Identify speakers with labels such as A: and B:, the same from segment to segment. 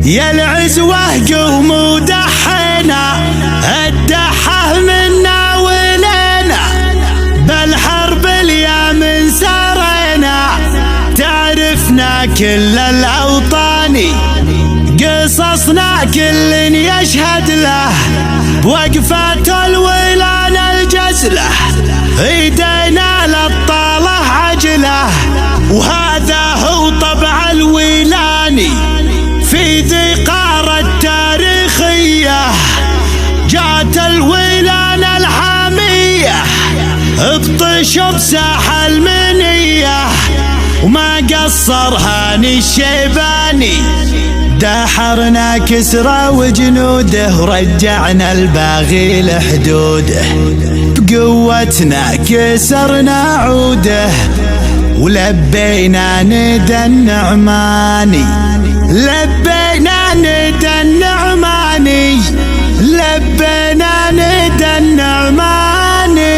A: يا العزوة قوموا دحينا الدحة منا ولينا بالحرب اليوم انسرينا تعرفنا كل الأوطاني قصصنا كل يشهد له وقفة الولان الجزلة ايدينا للطالة عجله وهذا هو طبع الويلاني في ذي قارة التاريخية جات الويلان الحامية ابطشوا بساح المنية وما قصر هاني الشيباني دحرنا كسرى وجنوده ورجعنا الباغي لحدوده بقوتنا كسرنا عوده ولبينا ندى النعماني لبينا ندى النعماني لبينا ندى النعماني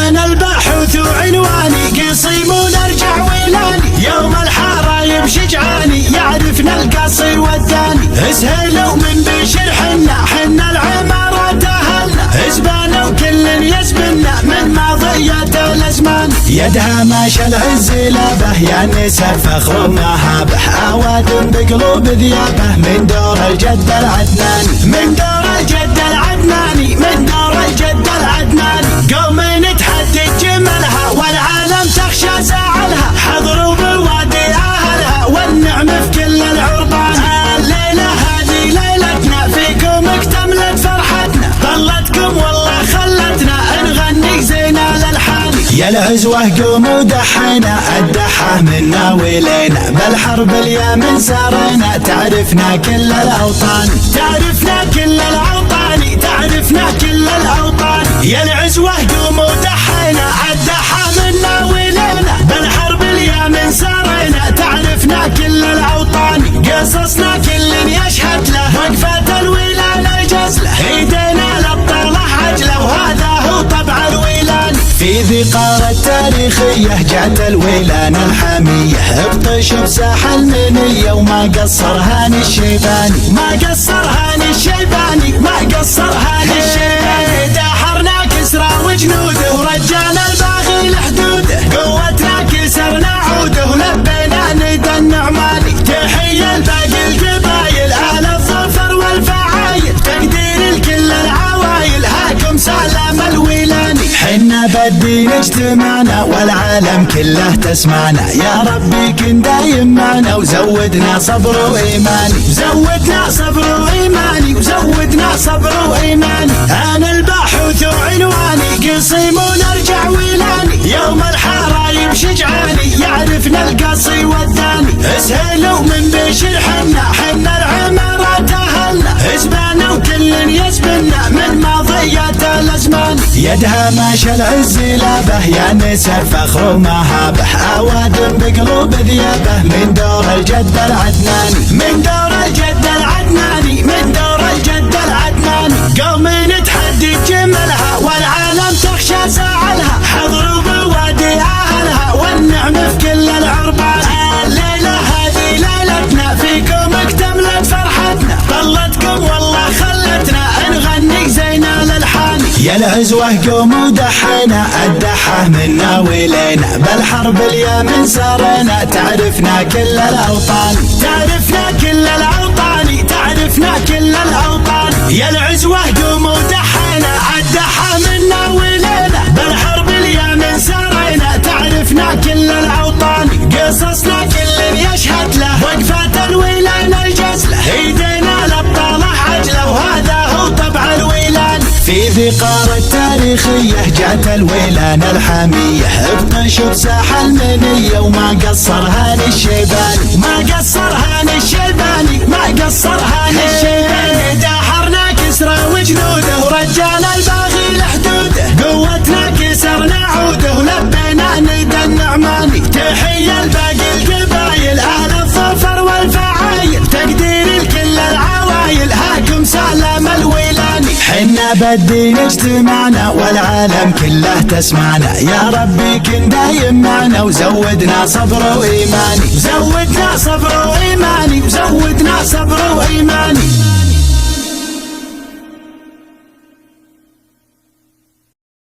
A: أنا الباحث وعنواني قصيم ونرجع ويلاني يوم الحرايب شجعاني يعرفنا القصير والثاني اسهلوا من بشر حنا العمارة أهلنا اسبانا وكل يسبنا من ماضية الأزمان يدها ماشى العز لابه يا نساء فخر ومهابه أواد بقلوب ذيابه من دور الجد العدناني من دور الجد العدناني من دور الجد العدناني قوم نتحدي جملها والعالم تخشى زعلها حضروا بالوادي أهلها والنعم في كل العربان الليلة هذه ليلتنا فيكم اكتملت فرحتنا ظلتكم والله خلتنا نغني زين الألحان يا العزوة قوموا دحينا الدحة منا ولينا بالحرب اليمن سارينا تعرفنا كل الأوطان تعرفنا كل الأوطان تعرفنا كل الأوطان يا العزوة قوموا دحينا الدحة منا ولينا بالحرب اليمن سارينا تعرفنا كل الأوطان قصصنا كل يشهد له وقفة الويلان الجزلة ايدينا للطالة عجلة وهذا هو طبع الويلان في ذي قارة تاريخية جات الويلان الحامية ابطش بساح المنية وما قصر هاني الشيباني ما قصر هاني الشيباني ما قصر هاني الشيباني دحرنا كسرى وجنوده ورجعنا الباغي لحدوده قوتنا كسرنا عوده ولبينا ندى النعماني تحية لباقي القبايل أهل الظفر والفعايل تقدير لكل العوايل هاكم سلام الويلاني حنا بالدين اجتمعنا والعالم كله تسمعنا يا ربي كن دايم معنا وزودنا صبر وإيماني زودنا صبر وإيماني وزودنا صبر وإيماني أنا الباحث وعنواني قصيم ونرجع ويلاني يوم الحرايب شجعاني يعرفنا القصي والثاني اسهلوا من بشر حنا العمارة أهلنا اسبانا وكل يسبنا من ماضية الأزمان يدها ماشى العز لابه يا نساء فخر ومهابه أواد بقلوب ذيابه من دور الجد العدناني من دور الجد العدناني من دور الجد العدناني قوم نتحدي جملها والعالم تخشى زعلها حضروا بالوادي أهلها والنعم في كل العربان الليلة هذه ليلتنا فيكم اكتملت فرحتنا ظلتكم والله خلتنا نغني زين الألحان يا العزوة قوموا دحينا الدحة منا ولينا بالحرب اليمن سارينا تعرفنا كل الأوطان تعرفنا كل الأوطان تعرفنا كل الأوطان يا العزوة قوموا دحينا الدحة منا ولينا بالحرب اليمن سارينا تعرفنا كل الأوطان قصصنا كل يشهد له وقفة الويلان الجزلة ايدينا للطالة عجلة وهذا هو طبع الويلان في ذي قارة تاريخية جات الويلان الحامية ابطش بساح المنية وما قصر هاني الشيباني ما قصر هاني الشيباني ما قصر هاني الشيباني دحرنا كسرى وجنوده ورجعنا الباغي لحدوده قوتنا كسرنا عوده ولبينا ندى النعماني تحية لباقي القبايل أهل الظفر والفعايل تقدير لكل العوايل هاكم سلام الويلاني حنا احنا بالدين اجتمعنا والعالم كله تسمعنا، يا ربي كن دايم معنا وزودنا صبر وإيماني، وزودنا صبر وإيماني، وزودنا صبر